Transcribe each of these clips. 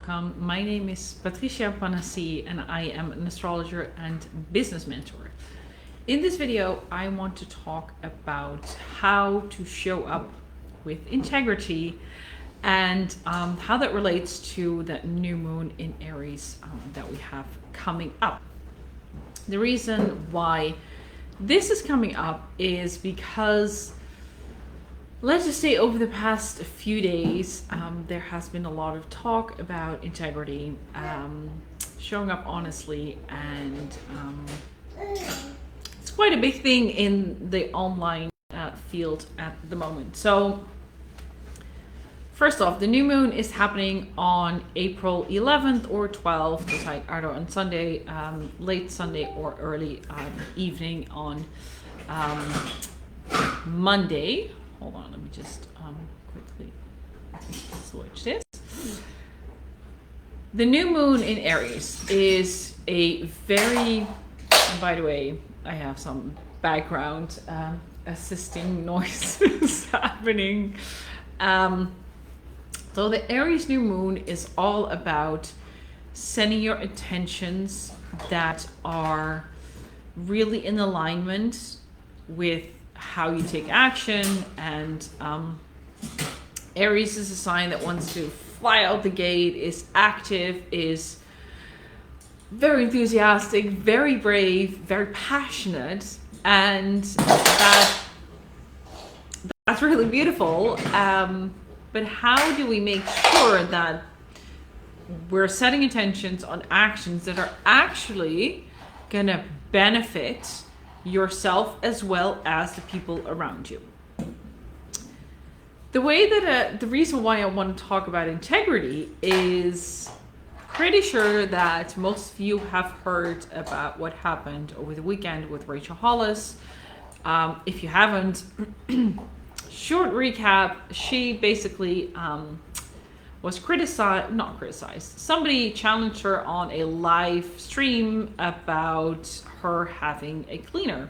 welcome. My name is Patricia Panassi and I am an astrologer and business mentor. In this video, I want to talk about how to show up with integrity and how that relates to that new moon in Aries that we have coming up. The reason why this is coming up is because, let's just say, over the past few days, there has been a lot of talk about integrity, showing up honestly, and it's quite a big thing in the online field at the moment. So first off, the new moon is happening on April 11th or 12th, it's like either on Sunday, late Sunday, or early evening on Monday. Hold on, let me just quickly switch this. The new moon in Aries is a very, and by the way, I have some background assisting noises happening. So the Aries new moon is all about setting your intentions that are really in alignment with how you take action, and Aries is a sign that wants to fly out the gate, is active, is very enthusiastic, very brave, very passionate, and that's really beautiful. But how do we make sure that we're setting intentions on actions that are actually gonna benefit yourself as well as the people around you? The way that the reason why I want to talk about integrity is pretty sure that most of you have heard about what happened over the weekend with Rachel Hollis. If you haven't, short recap: she basically was not criticized. Somebody challenged her on a live stream about her having a cleaner.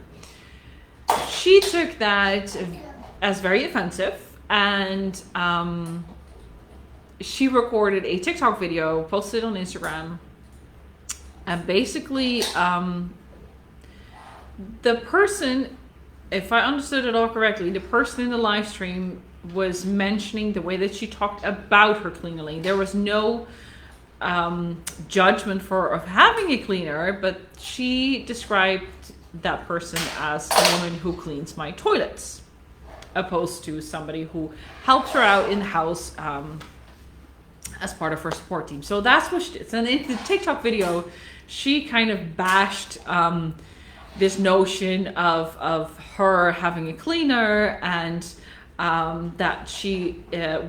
She took that as very offensive, and she recorded a TikTok video, posted on Instagram, and basically the person, if I understood it all correctly, the person in the live stream was mentioning the way that she talked about her cleaning. There was no judgment of having a cleaner, but she described that person as a woman who cleans my toilets, opposed to somebody who helps her out in the house as part of her support team. So that's what she did. And in the TikTok video, she kind of bashed this notion of her having a cleaner, and that she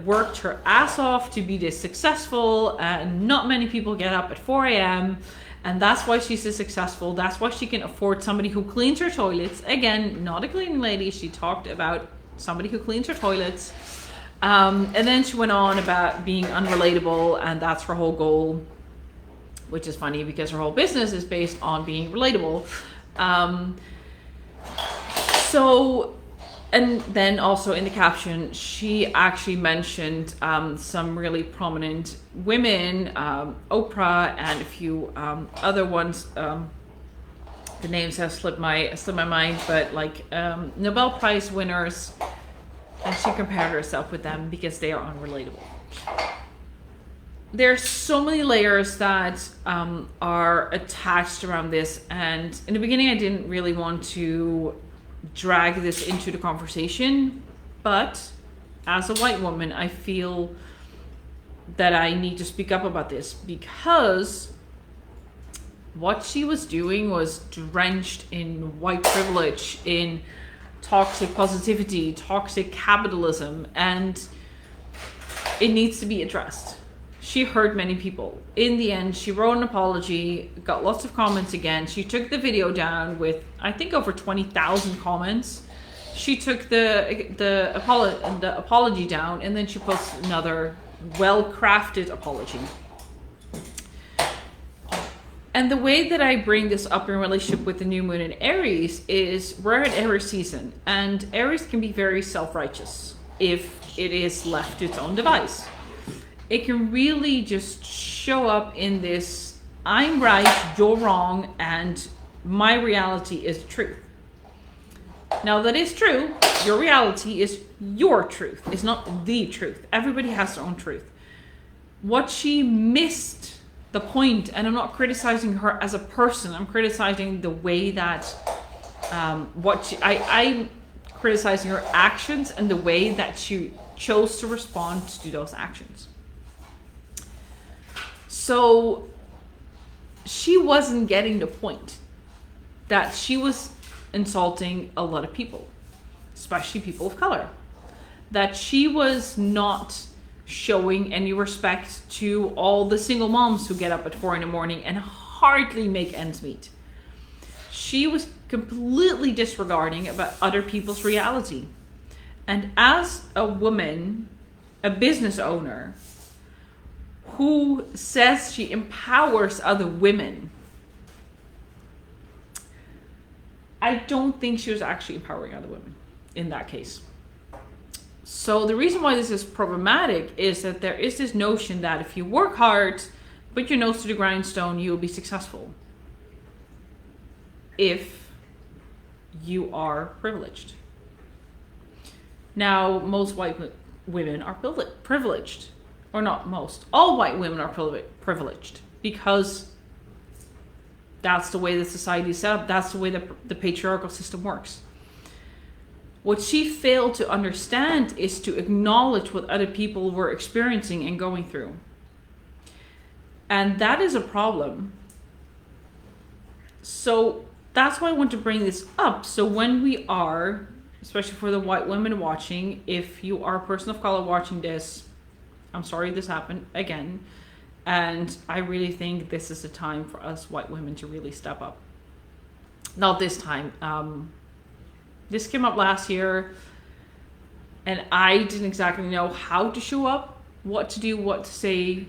worked her ass off to be this successful, and not many people get up at 4 a.m. and that's why she's so successful. That's why she can afford somebody who cleans her toilets. Again, not a cleaning lady. She talked about somebody who cleans her toilets. And then she went on about being unrelatable, and that's her whole goal, which is funny because her whole business is based on being relatable. And then also in the caption, she actually mentioned some really prominent women, Oprah and a few other ones. The names have slipped my mind, but like Nobel Prize winners, and she compared herself with them because they are unrelatable. There's so many layers that are attached around this, and in the beginning I didn't really want to drag this into the conversation, but as a white woman, I feel that I need to speak up about this, because what she was doing was drenched in white privilege, in toxic positivity, toxic capitalism, and it needs to be addressed. She hurt many people. In the end, she wrote an apology, got lots of comments again. She took the video down with, I think, over 20,000 comments. She took the apology down, and then she posted another well-crafted apology. And the way that I bring this up in relationship with the new moon in Aries is we're at Aries season, and Aries can be very self-righteous if it is left to its own device. it can really just show up in this, I'm right, you're wrong, and my reality is the truth. Now that is true. Your reality is your truth. It's not the truth. Everybody has their own truth. What she missed the point, and I'm not criticizing her as a person. I'm criticizing the way that I'm criticizing her actions and the way that she chose to respond to those actions. So she wasn't getting the point that she was insulting a lot of people, especially people of color, that she was not showing any respect to all the single moms who get up at 4 a.m. and hardly make ends meet. She was completely disregarding about other people's reality. And as a woman, a business owner, who says she empowers other women, I don't think she was actually empowering other women in that case. So the reason why this is problematic is that there is this notion that if you work hard, put your nose to the grindstone, you will be successful. If you are privileged. Now, most white women are privileged. Or not most. All white women are privileged. Because that's the way the society is set up. That's the way the patriarchal system works. What she failed to understand is to acknowledge what other people were experiencing and going through. And that is a problem. So that's why I want to bring this up. So when we are, especially for the white women watching, if you are a person of color watching this, I'm sorry this happened again. And I really think this is the time for us white women to really step up. Not this time. This came up last year, and I didn't exactly know how to show up, what to do, what to say,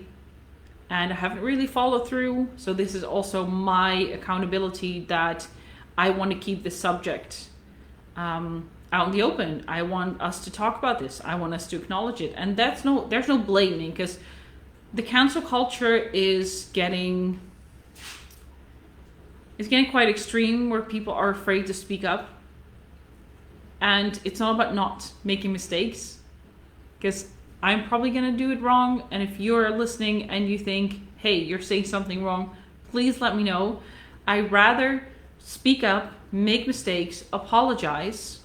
and I haven't really followed through. So this is also my accountability that I want to keep the subject out in the open. I want us to talk about this. I want us to acknowledge it. And there's no blaming, because the cancel culture is getting quite extreme, where people are afraid to speak up. And it's not about not making mistakes, because I'm probably going to do it wrong. And if you're listening and you think, hey, you're saying something wrong, please let me know. I'd rather speak up, make mistakes, apologize,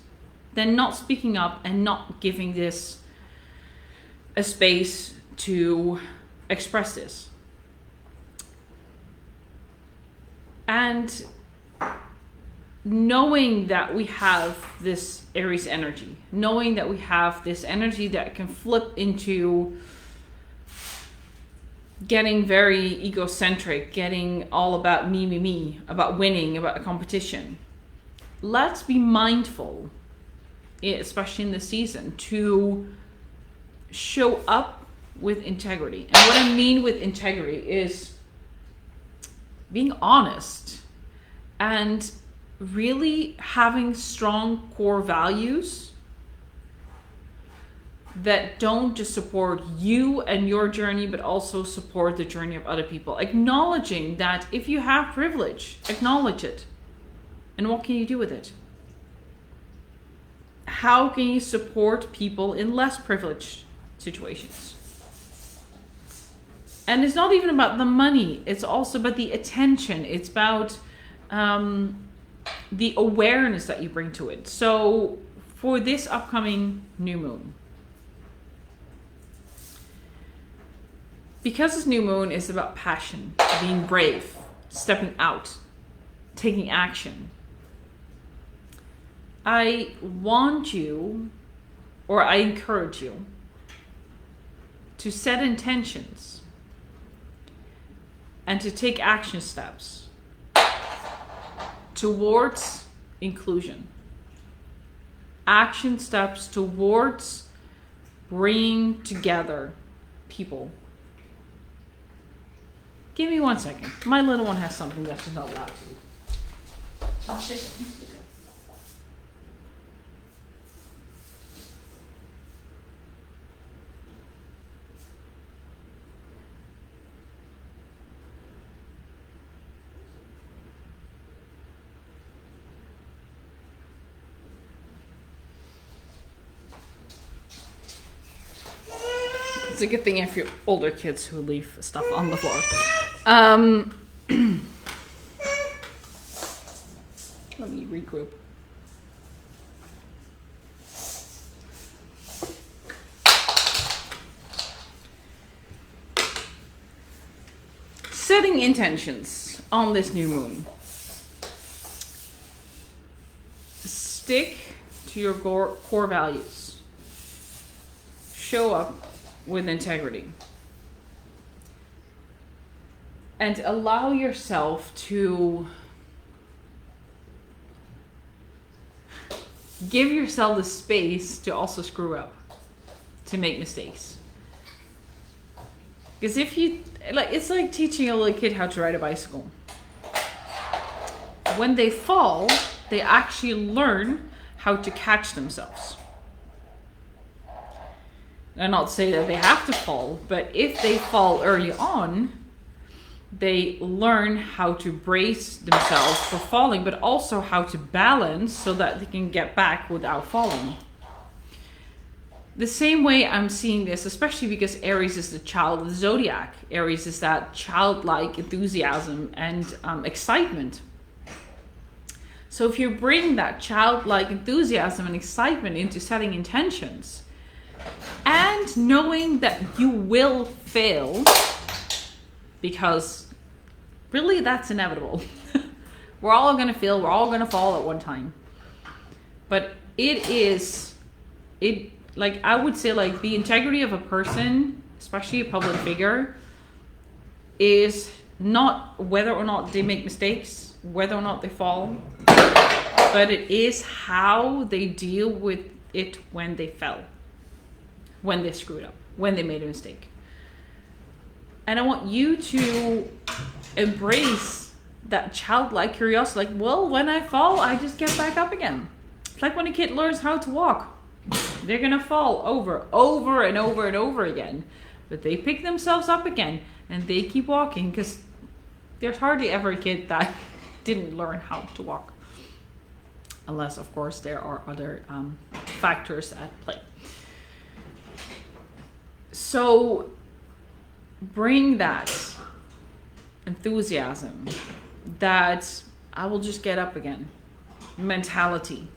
than not speaking up and not giving this a space to express this. And knowing that we have this Aries energy, knowing that we have this energy that can flip into getting very egocentric, getting all about me, about winning, about a competition. Let's be mindful, especially in this season, to show up with integrity. And what I mean with integrity is being honest and really having strong core values that don't just support you and your journey, but also support the journey of other people. Acknowledging that if you have privilege, acknowledge it. And what can you do with it? How can you support people in less privileged situations? And it's not even about the money. It's also about the attention. It's about the awareness that you bring to it. So for this upcoming new moon, because this new moon is about passion, being brave, stepping out, taking action, I want you, or I encourage you, to set intentions and to take action steps towards inclusion. Action steps towards bringing together people. Give me 1 second. My little one has something that she's not allowed to. It's a good thing if you're older kids who leave stuff on the floor. Let me regroup. Setting intentions on this new moon. Stick to your core values. Show up with integrity. And allow yourself to give yourself the space to also screw up, to make mistakes. Because if you, it's like teaching a little kid how to ride a bicycle. When they fall, they actually learn how to catch themselves. And not say that they have to fall, but if they fall early on, they learn how to brace themselves for falling, but also how to balance so that they can get back without falling. The same way I'm seeing this, especially because Aries is the child of the zodiac. Aries is that childlike enthusiasm and excitement. So if you bring that childlike enthusiasm and excitement into setting intentions, and knowing that you will fail, because really that's inevitable. We're all going to fail, we're all going to fall at one time. But like I would say, like the integrity of a person, especially a public figure, is not whether or not they make mistakes, whether or not they fall, but it is how they deal with it when they fell, when they screwed up, when they made a mistake. And I want you to embrace that childlike curiosity. Like, well, when I fall, I just get back up again. It's like when a kid learns how to walk. They're gonna fall over and over and over again. But they pick themselves up again and they keep walking, because there's hardly ever a kid that didn't learn how to walk. Unless, of course, there are other factors at play. So bring that enthusiasm, that I will just get up again mentality.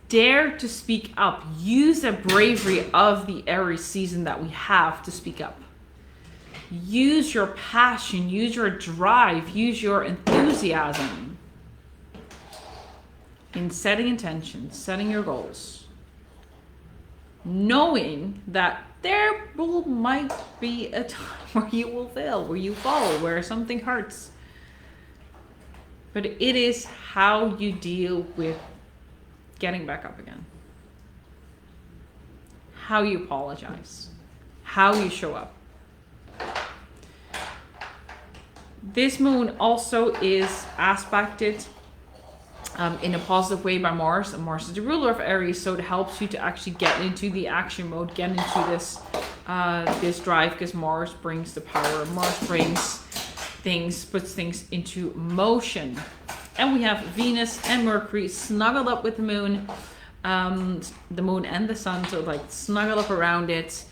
Dare to speak up. Use the bravery of the Aries season that we have to speak up. Use your passion, use your drive, use your enthusiasm in setting intentions, setting your goals. Knowing that there might be a time where you will fail, where you fall, where something hurts. But it is how you deal with getting back up again. How you apologize. How you show up. This moon also is aspected in a positive way by Mars. And Mars is the ruler of Aries, so it helps you to actually get into the action mode, get into this drive, because Mars brings the power. Mars brings things, puts things into motion. And we have Venus and Mercury snuggled up with the moon and the sun, so like snuggle up around it.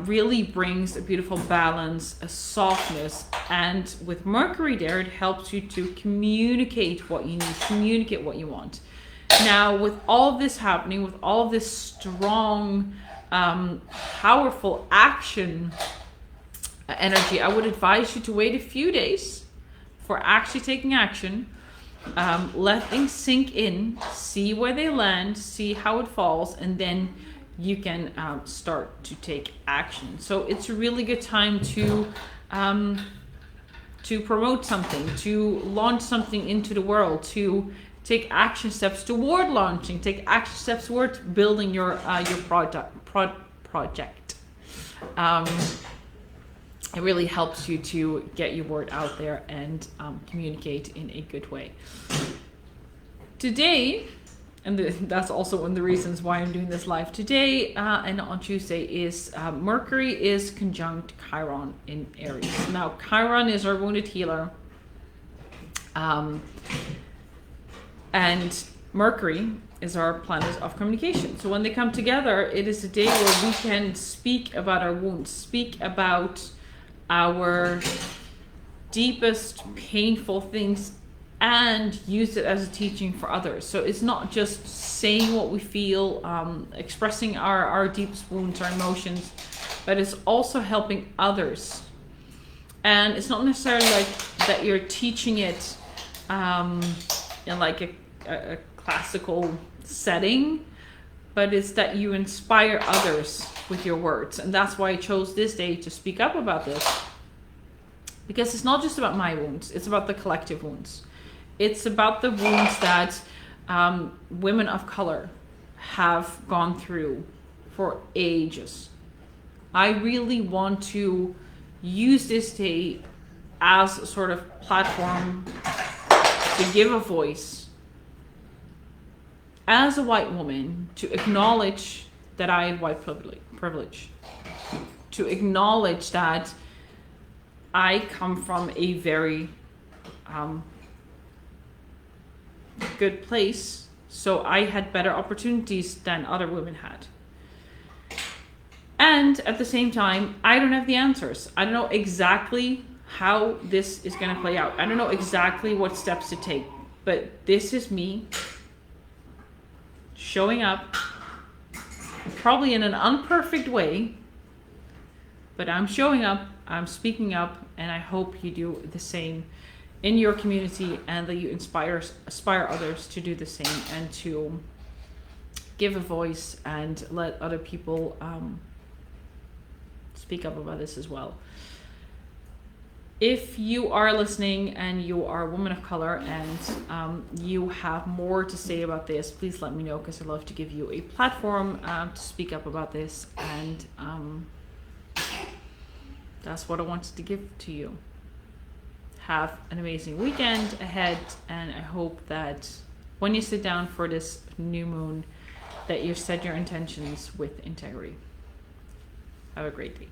Really brings a beautiful balance, a softness, and with Mercury there, it helps you to communicate what you need, communicate what you want. Now, with all of this happening, with all of this strong, powerful action energy, I would advise you to wait a few days for actually taking action. Let things sink in, see where they land, see how it falls, and then you can start to take action. So it's a really good time to promote something, to launch something into the world, to take action steps toward launching, take action steps toward building your project. It really helps you to get your word out there and communicate in a good way. Today, and that's also one of the reasons why I'm doing this live today and on Tuesday, is Mercury is conjunct Chiron in Aries. Now, Chiron is our wounded healer. And Mercury is our planet of communication. So when they come together, it is a day where we can speak about our wounds, speak about our deepest painful things, and use it as a teaching for others. So it's not just saying what we feel, expressing our deepest wounds, our emotions, but it's also helping others. And it's not necessarily like that you're teaching it in like a classical setting, but it's that you inspire others with your words. And that's why I chose this day to speak up about this, because it's not just about my wounds, it's about the collective wounds. It's about the wounds that women of color have gone through for ages. I really want to use this day as a sort of platform to give a voice as a white woman, to acknowledge that I have white privilege, to acknowledge that I come from a very good place, so I had better opportunities than other women had. And at the same time, I don't have the answers. I don't know exactly how this is going to play out. I don't know exactly what steps to take, but this is me showing up, probably in an unperfect way, but I'm showing up, I'm speaking up, and I hope you do the same in your community, and that you aspire others to do the same, and to give a voice and let other people speak up about this as well. If you are listening and you are a woman of color and you have more to say about this, please let me know, because I'd love to give you a platform to speak up about this. And that's what I wanted to give to you. Have an amazing weekend ahead, and I hope that when you sit down for this new moon, that you set your intentions with integrity. Have a great day.